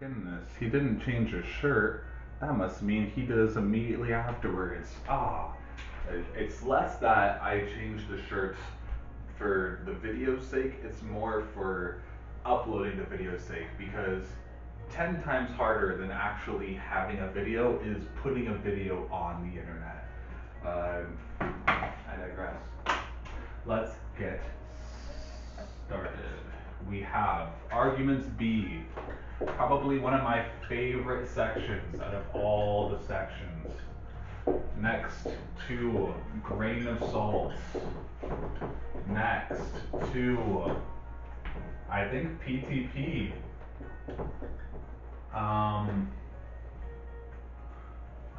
goodness, he didn't change his shirt. That must mean he does immediately afterwards. It's less that I changed the shirts for the video's sake, it's more for uploading the video's sake, because 10 times harder than actually having a video is putting a video on the internet. I digress. Let's get started. We have Arguments B, probably one of my favorite sections out of all the sections. Next to Grain of Salt. Next to, I think, PTP.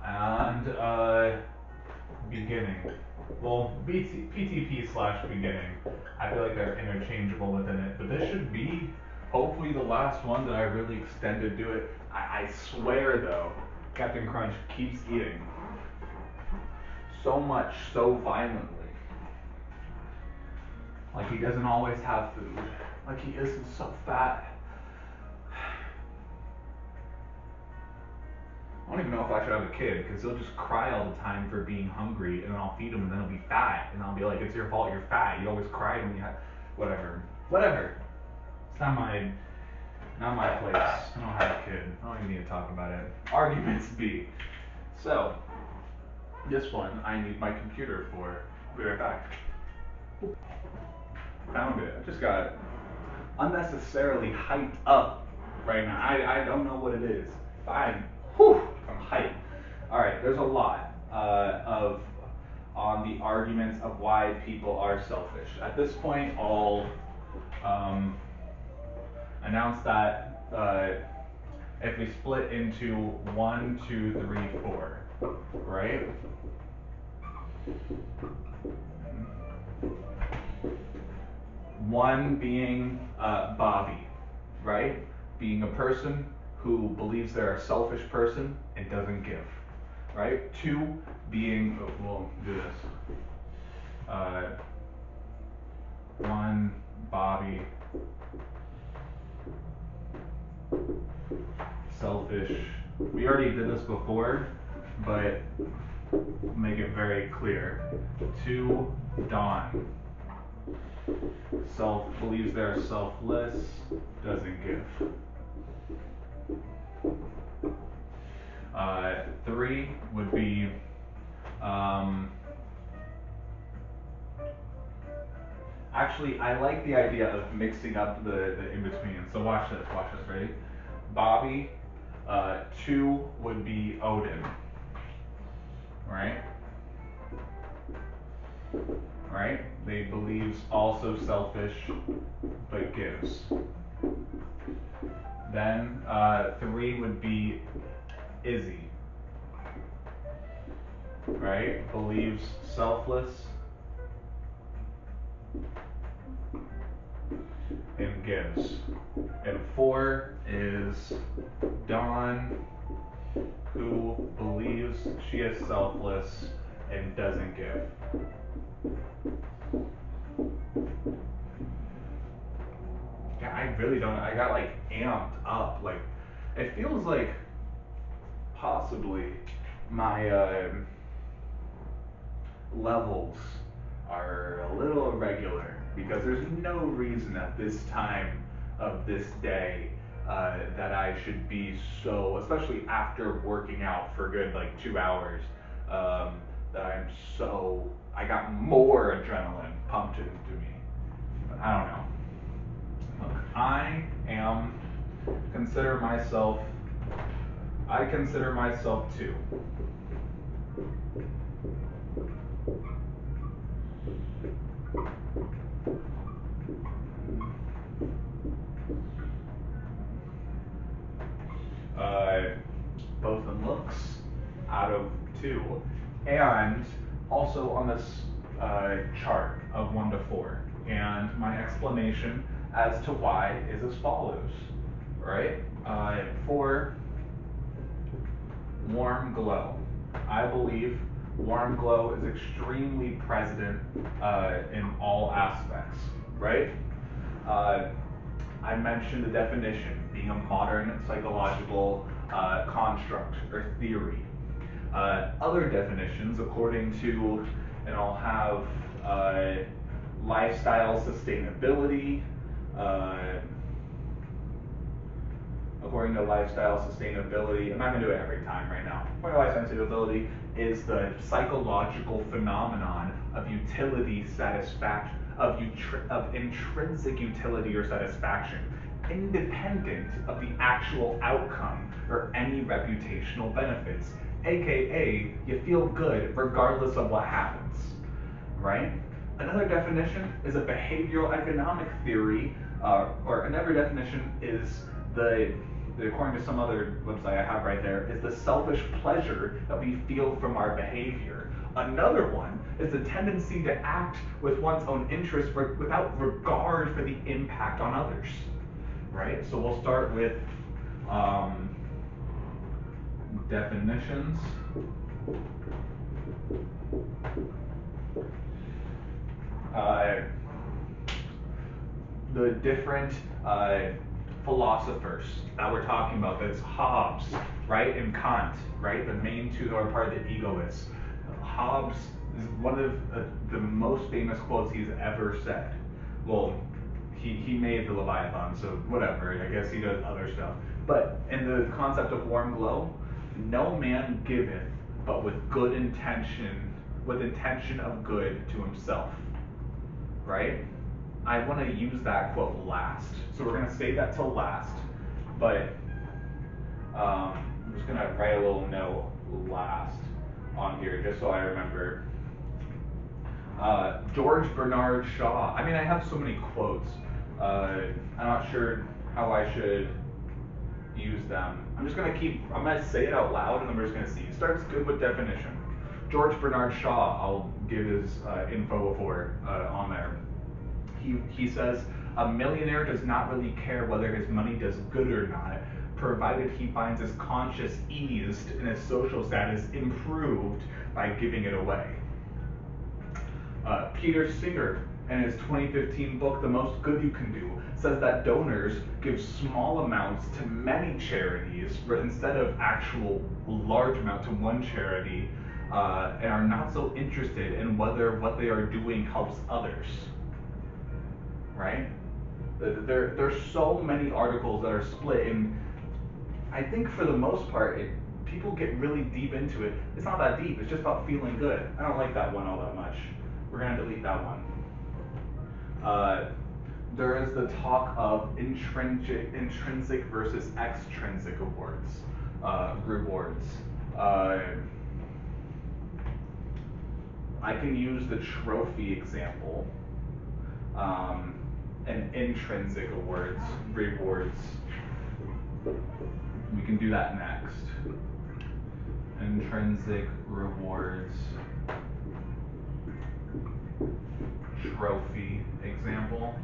And beginning. Well, PTP slash beginning. I feel like they're interchangeable within it, but this should be hopefully the last one that I really extended to it. I swear though, Captain Crunch keeps eating so much, so violently. Like he doesn't always have food. Like he isn't so fat. I don't even know if I should have a kid, because he'll just cry all the time for being hungry, and then I'll feed him, and then he'll be fat, and I'll be like, it's your fault, you're fat. You always cry when you have, whatever. It's not my place. I don't have a kid. I don't even need to talk about it. Arguments B. So, this one I need my computer for. I'll be right back. Found it. I just got unnecessarily hyped up right now. I don't know what it is. I'm hyped. Alright, there's a lot on the arguments of why people are selfish. At this point, I'll announce that if we split into 1, 2, 3, 4, right? One being Bobby, right? Being a person who believes they're a selfish person and doesn't give, right? 2 being, we'll do this. 1, Bobby, selfish. We already did this before, but make it very clear. 2, Dawn. Believes they're selfless, doesn't give. 3 would be actually, I like the idea of mixing up the in-between. So watch this, ready? Bobby, 2 would be Odin, right? Right? They believes also selfish, but gives. Then 3 would be Izzy, right? Believes selfless and gives. And 4 is Dawn, who believes she is selfless and doesn't give. Yeah, I really don't. I got like amped up. Like, it feels like possibly my levels are a little irregular, because there's no reason at this time of this day that I should be so, especially after working out for a good like 2 hours, that I got more adrenaline pumped into me. But I don't know. Look, I consider myself 2. Both in looks, out of 2, and also on this chart of 1 to 4. And my explanation as to why is as follows, right? 4, warm glow. I believe warm glow is extremely present in all aspects, right? I mentioned the definition, being a modern psychological construct or theory. Other definitions, according to, and I'll have lifestyle sustainability. According to lifestyle sustainability, I'm not going to do it every time right now. According to lifestyle sustainability is the psychological phenomenon of utility satisfaction, of intrinsic utility or satisfaction, independent of the actual outcome or any reputational benefits. AKA, you feel good regardless of what happens, right? Another definition is a behavioral economic theory, or another definition is according to some other website I have right there, is the selfish pleasure that we feel from our behavior. Another one is the tendency to act with one's own interest without regard for the impact on others, right? So we'll start with definitions. The different philosophers that we're talking about, that's Hobbes, right, and Kant, right, the main two are part of the egoists. Hobbes is one of the most famous quotes he's ever said. Well, he made the Leviathan, so whatever, I guess he does other stuff. But in the concept of warm glow, no man giveth but with good intention, with intention of good to himself, right? I want to use that quote last. So we're going to save that till last, but I'm just going to write a little note last on here just so I remember. George Bernard Shaw. I mean, I have so many quotes. I'm not sure how I should use them. I'm going to say it out loud and then we're just going to see. It starts good with definition. George Bernard Shaw, I'll give his info for on there. He says, a millionaire does not really care whether his money does good or not, provided he finds his conscience eased and his social status improved by giving it away. Peter Singer, in his 2015 book, The Most Good You Can Do, says that donors give small amounts to many charities instead of actual large amount to one charity, and are not so interested in whether what they are doing helps others. Right? There's so many articles that are split, and I think for the most part, people get really deep into it. It's not that deep. It's just about feeling good. I don't like that one all that much. We're gonna delete that one. There is the talk of intrinsic versus extrinsic rewards. I can use the trophy example. And intrinsic rewards. We can do that next. Intrinsic rewards, trophy example.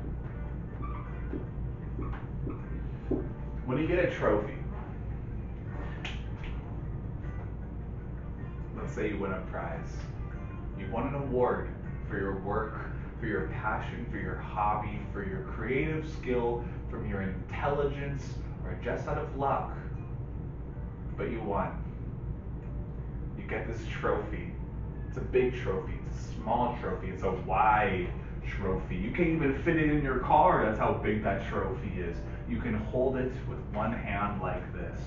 When you get a trophy, let's say you win a prize. You won an award for your work, for your passion, for your hobby, for your creative skill, from your intelligence, or just out of luck. But you won. You get this trophy. It's a big trophy. It's a small trophy. It's a wide trophy. You can't even fit it in your car. That's how big that trophy is. You can hold it with one hand like this.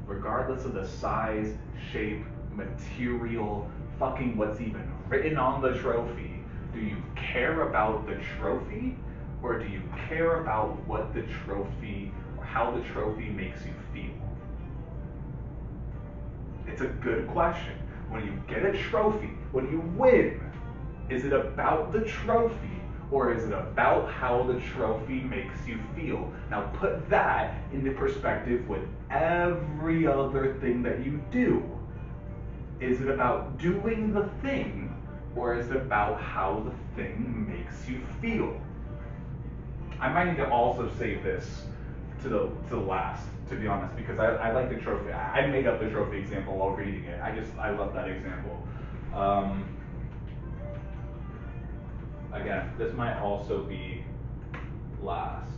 Regardless of the size, shape, material, fucking what's even written on the trophy, do you care about the trophy, or do you care about what the trophy, or how the trophy makes you feel? It's a good question. When you get a trophy, when you win, is it about the trophy, or is it about how the trophy makes you feel? Now put that into perspective with every other thing that you do. Is it about doing the thing, or is it about how the thing makes you feel? I might need to also save this to the last, to be honest, because I like the trophy. I made up the trophy example while reading it. I love that example. Again, this might also be last.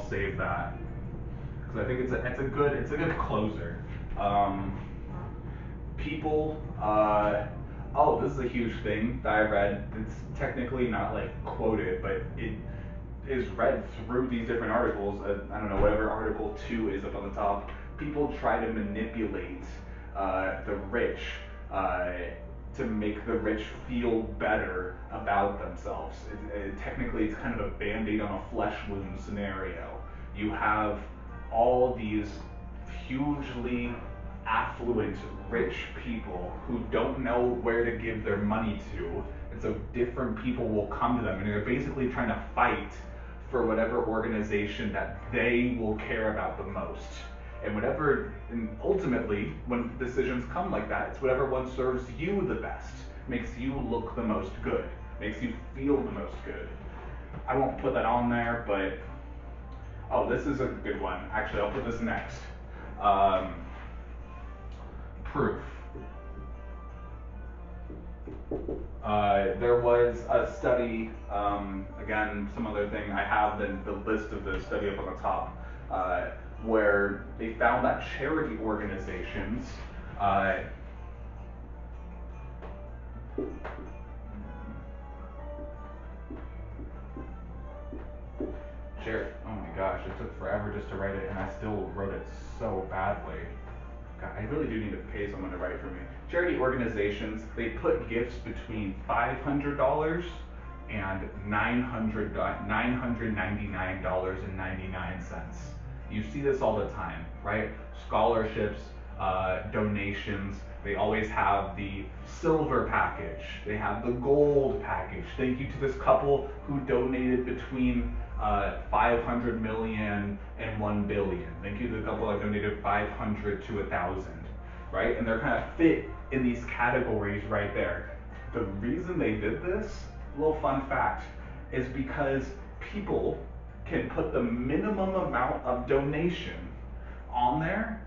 save that because I think it's a good closer. People, oh, this is a huge thing that I read. It's technically not like quoted, but it is read through these different articles. I don't know, whatever article 2 is up on the top. People try to manipulate the rich to make the rich feel better about themselves. Technically, it's kind of a band-aid on a flesh wound scenario. You have all these hugely affluent, rich people who don't know where to give their money to, and so different people will come to them, and they're basically trying to fight for whatever organization that they will care about the most. And ultimately, when decisions come like that, it's whatever one serves you the best, makes you look the most good, makes you feel the most good. I won't put that on there, but, oh, this is a good one. Actually, I'll put this next. Proof. There was a study, again, some other thing, I have the list of the study up on the top, where they found that charity organizations, oh my gosh, it took forever just to write it, and I still wrote it so badly. God, I really do need to pay someone to write for me. Charity organizations, they put gifts between $500 and $999.99. You see this all the time, right? Scholarships, donations, they always have the silver package, they have the gold package. Thank you to this couple who donated between 500 million and 1 billion. Thank you to the couple that donated 500 to 1,000, right? And they're kind of fit in these categories right there. The reason they did this, little fun fact, is because people can put the minimum amount of donation on there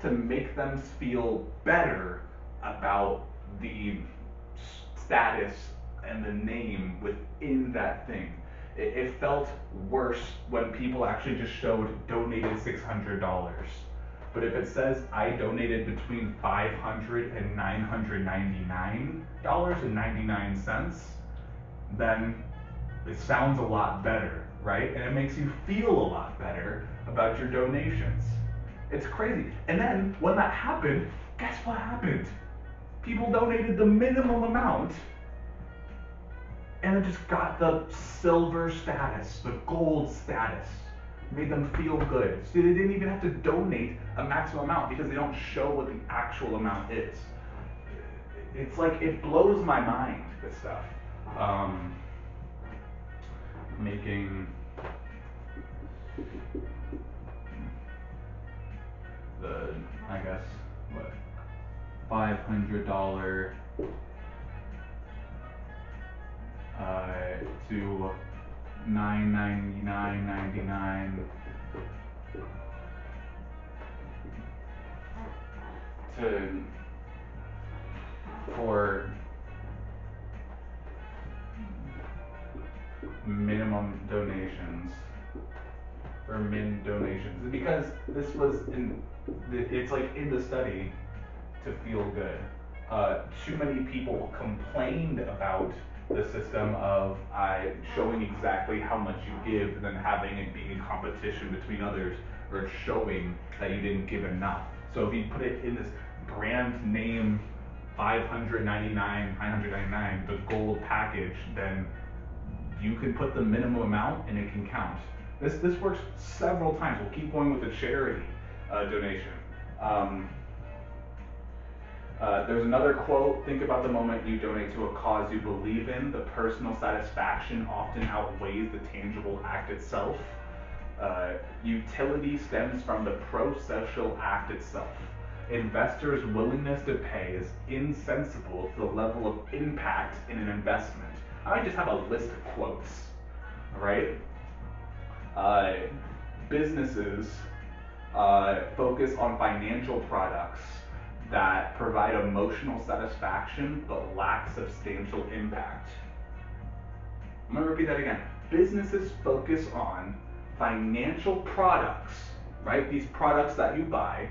to make them feel better about the status and the name within that thing. It felt worse when people actually just showed donated $600. But if it says I donated between $500 and $999.99, then it sounds a lot better, right? And it makes you feel a lot better about your donations. It's crazy. And then when that happened, guess what happened? People donated the minimum amount, and it just got the silver status, the gold status. Made them feel good. So they didn't even have to donate a maximum amount because they don't show what the actual amount is. It's like, it blows my mind, this stuff. Making the, I guess, what, $500 to $999.99 for minimum donations, for min donations, because this was it's like in the study to feel good. Too many people complained about the system of showing exactly how much you give and then having it being a competition between others, or showing that you didn't give enough. So if you put it in this brand name $599, the gold package, then you can put the minimum amount and it can count. This works several times. We'll keep going with the charity donation. There's another quote: think about the moment you donate to a cause you believe in. The personal satisfaction often outweighs the tangible act itself. Utility stems from the pro-social act itself. Investors' willingness to pay is insensible to the level of impact in an investment. I just have a list of quotes, right? Businesses focus on financial products that provide emotional satisfaction but lack substantial impact. I'm going to repeat that again. Businesses focus on financial products, right? These products that you buy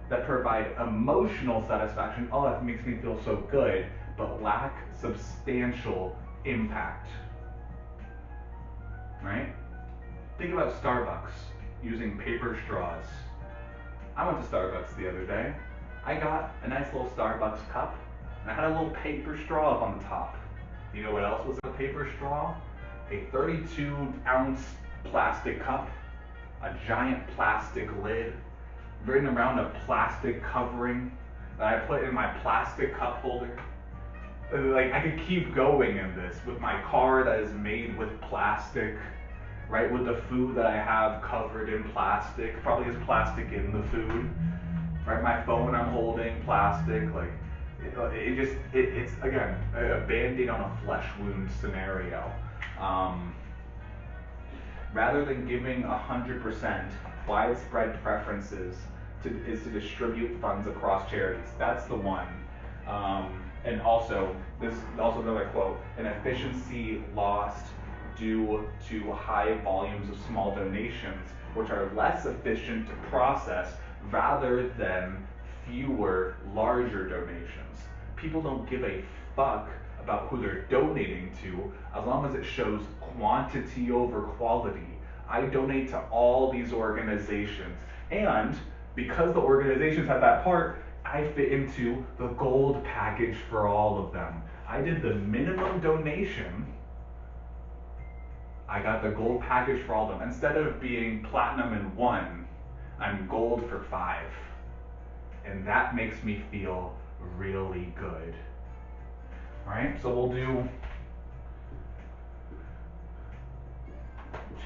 that provide emotional satisfaction. Oh, that makes me feel so good, but lack substantial impact, right? Think about Starbucks using paper straws. I went to Starbucks the other day. I got a nice little Starbucks cup, and I had a little paper straw up on the top. You know what else was in a paper straw? A 32-ounce plastic cup, a giant plastic lid, written around a plastic covering that I put in my plastic cup holder. Like, I could keep going in this with my car that is made with plastic, right? With the food that I have covered in plastic, probably has plastic in the food, right? My phone I'm holding, plastic, like, it's again, a band-aid on a flesh wound scenario. Rather than giving 100% widespread preferences is to distribute funds across charities. That's the one. And also, this is also another quote, an efficiency lost due to high volumes of small donations, which are less efficient to process rather than fewer larger donations. People don't give a fuck about who they're donating to as long as it shows quantity over quality. I donate to all these organizations, and because the organizations have that part, I fit into the gold package for all of them. I did the minimum donation, I got the gold package for all of them. Instead of being platinum in 1, I'm gold for 5. And that makes me feel really good. Alright, so we'll do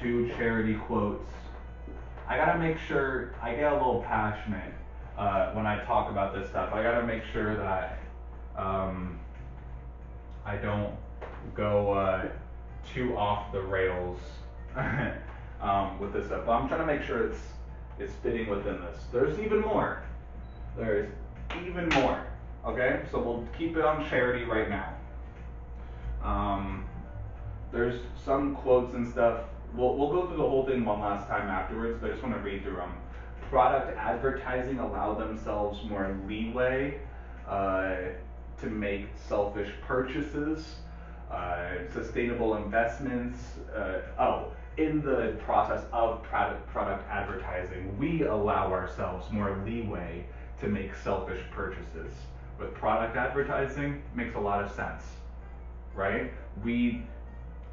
2 charity quotes. I gotta make sure, I get a little passionate when I talk about this stuff. I gotta make sure that I don't go too off the rails with this stuff. But I'm trying to make sure it's fitting within this. There's even more. There's even more. Okay, so we'll keep it on charity right now. There's some quotes and stuff. We'll go through the whole thing one last time afterwards, but I just want to read through them. Product advertising allow themselves more leeway to make selfish purchases. Sustainable investments. In the process of product advertising, we allow ourselves more leeway to make selfish purchases. With product advertising, makes a lot of sense, right? We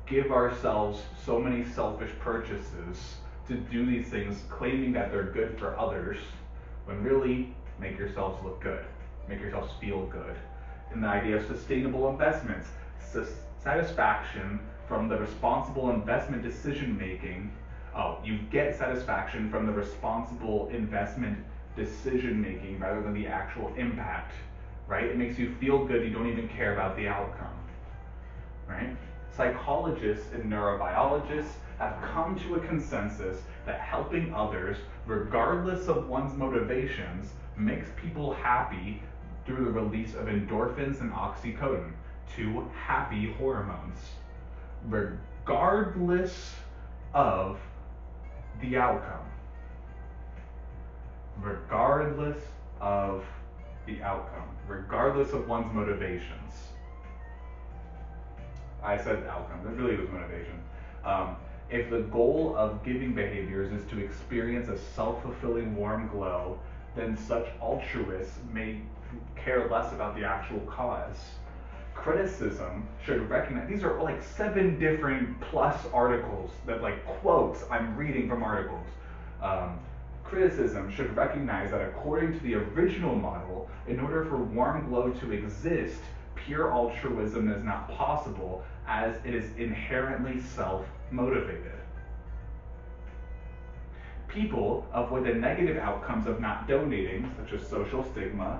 give ourselves so many selfish purchases to do these things claiming that they're good for others, when really, make yourselves look good, make yourselves feel good. And the idea of sustainable investments, satisfaction from the responsible investment decision making. You get satisfaction from the responsible investment decision making rather than the actual impact, right? It makes you feel good, you don't even care about the outcome, right? Psychologists and neurobiologists have come to a consensus that helping others, regardless of one's motivations, makes people happy through the release of endorphins and oxytocin, 2 happy hormones, regardless of the outcome. Regardless of the outcome. Regardless of one's motivations. I said outcome, that really was motivation. If the goal of giving behaviors is to experience a self-fulfilling warm glow, then such altruists may care less about the actual cause. Criticism should recognize, these are like 7 different plus articles that like quotes I'm reading from articles. Criticism should recognize that according to the original model, in order for warm glow to exist, pure altruism is not possible, as it is inherently self-motivated. People avoid the negative outcomes of not donating, such as social stigma,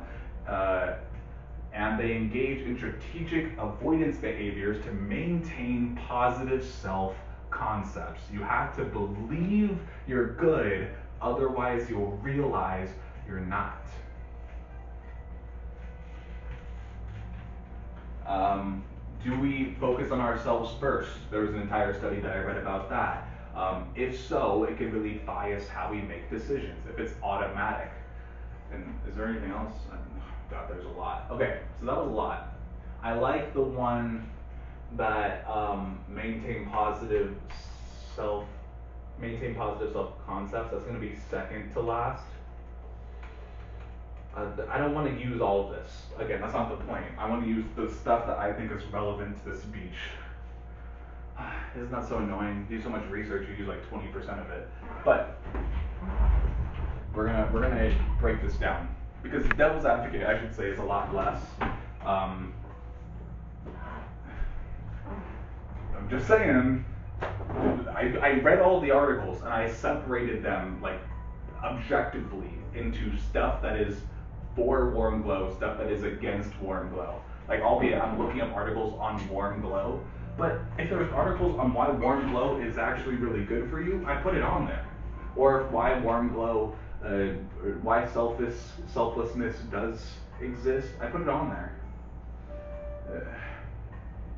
and they engage in strategic avoidance behaviors to maintain positive self-concepts. You have to believe you're good, otherwise you'll realize you're not. Do we focus on ourselves first? There was an entire study that I read about that. If so, it can really bias how we make decisions. If it's automatic, and is there anything else? God, there's a lot. Okay, so that was a lot. I like the one that self maintain positive self concepts. That's going to be second to last. I don't want to use all of this. Again, that's not the point. I want to use the stuff that I think is relevant to this speech. Isn't that so annoying? You do so much research, you use like 20% of it. But we're gonna break this down, because devil's advocate, I should say, is a lot less. I'm just saying. I read all the articles and I separated them like objectively into stuff that is for warm glow, stuff that is against warm glow. Like, albeit I'm looking up articles on warm glow, but if there's articles on why warm glow is actually really good for you, I put it on there. Or why warm glow, why selflessness does exist, I put it on there.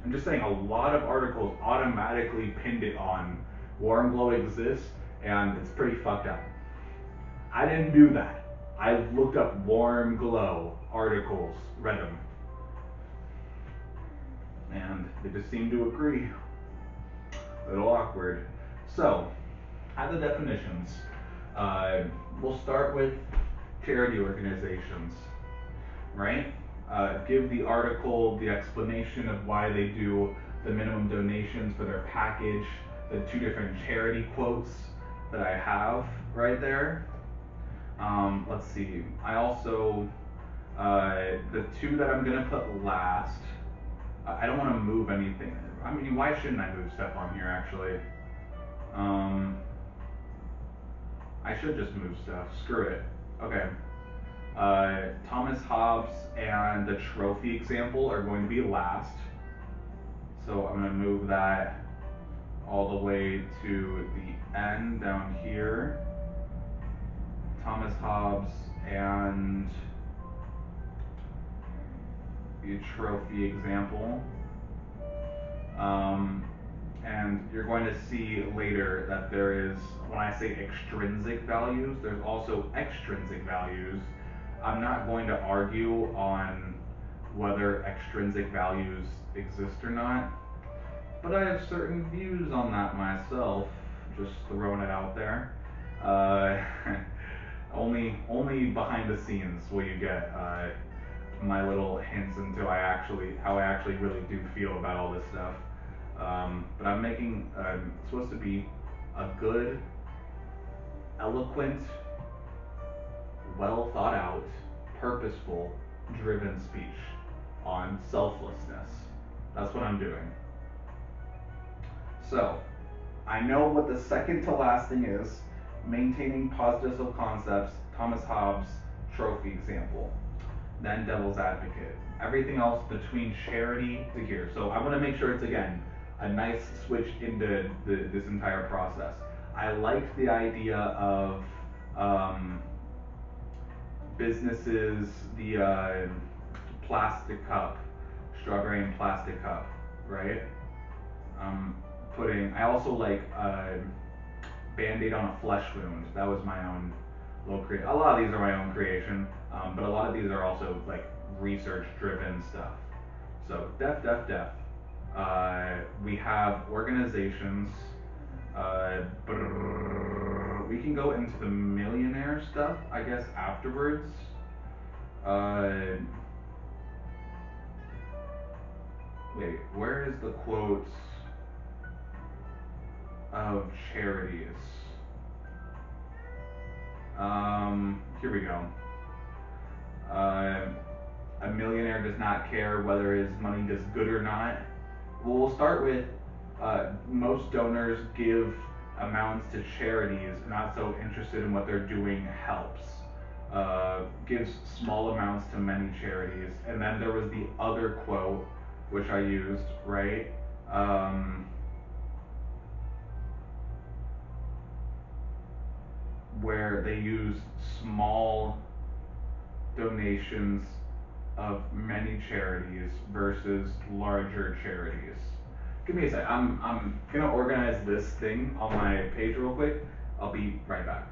I'm just saying, a lot of articles automatically pinned it on warm glow exists, and it's pretty fucked up. I didn't do that. I looked up warm glow articles, read them, and they just seem to agree. A little awkward. So, at the definitions, we'll start with charity organizations, right? Give the article the explanation of why they do the minimum donations for their package, the 2 different charity quotes that I have right there. Let's see, I also, the 2 that I'm gonna put last, I don't wanna move anything. I mean, why shouldn't I move stuff on here, actually? I should just move stuff, screw it. Okay. Thomas Hobbes and the trophy example are going to be last. So I'm going to move that all the way to the end down here. Thomas Hobbes and the trophy example. And you're going to see later that there is, when I say extrinsic values, there's also extrinsic values. I'm not going to argue on whether extrinsic values exist or not, but I have certain views on that myself, just throwing it out there. Only behind the scenes will you get my little hints into how I actually really do feel about all this stuff. But I'm making, it's supposed to be a good, eloquent, well thought out, purposeful, driven speech on selflessness. That's what I'm doing. So, I know what the second to last thing is: maintaining positive self-concepts, Thomas Hobbes, trophy example. Then devil's advocate. Everything else between charity to here. So I want to make sure it's, again, a nice switch into this entire process. I like the idea of businesses, the plastic cup, strawberry and plastic cup, right? I also like Band-Aid on a flesh wound. That was my own little a lot of these are my own creation, but a lot of these are also like research-driven stuff. So def. We have organizations. We can go into the millionaire stuff, I guess, afterwards. Wait, where is the quotes of charities? Here we go. A millionaire does not care whether his money does good or not. Well, we'll start with most donors give amounts to charities, not so interested in what they're doing helps. Gives small amounts to many charities. And then there was the other quote, which I used, right? Where they use small donations of many charities versus larger charities. Give me a sec. I'm gonna organize this thing on my page real quick. I'll be right back.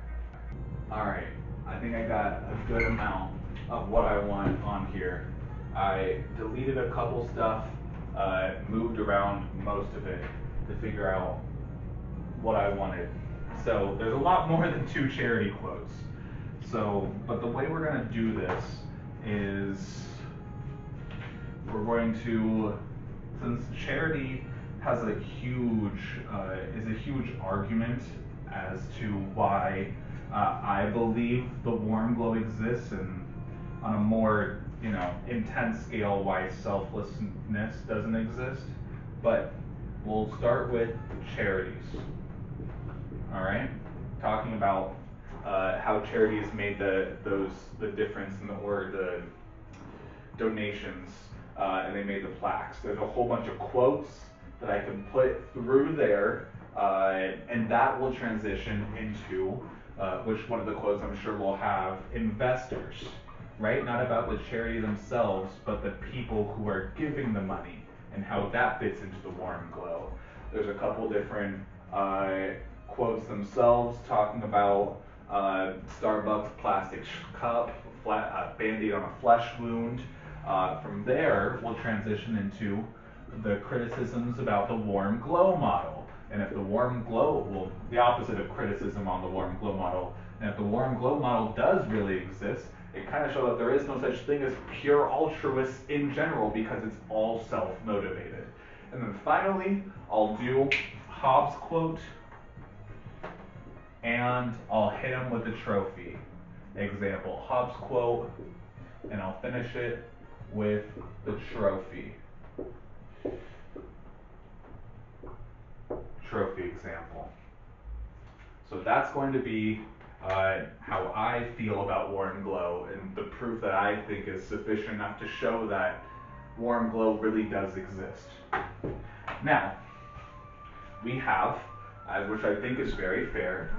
All right. I think I got a good amount of what I want on here. I deleted a couple stuff, moved around most of it to figure out what I wanted. So there's a lot more than 2 charity quotes. So, but the way we're gonna do this is we're going to, since charity has a huge, is a huge argument as to why I believe the warm glow exists, and on a more, intense scale why selflessness doesn't exist. But we'll start with charities. All right, talking about how charities made the difference in the donations, and they made the plaques. There's a whole bunch of quotes that I can put through there, and that will transition into which one of the quotes I'm sure we'll have, investors, right? Not about the charity themselves, but the people who are giving the money and how that fits into the warm glow. There's a couple different quotes themselves talking about Starbucks plastic cup, Band-Aid on a flesh wound. From there, we'll transition into the criticisms about the warm glow model. And if the warm glow, well, the opposite of criticism on the warm glow model, and if the warm glow model does really exist, it kind of shows that there is no such thing as pure altruists in general because it's all self-motivated. And then finally, I'll do Hobbes' quote, and I'll hit him with a trophy. Example, Hobbes' quote, and I'll finish it with the trophy. Trophy example. So that's going to be how I feel about warm glow, and the proof that I think is sufficient enough to show that warm glow really does exist. Now, we have, which I think is very fair,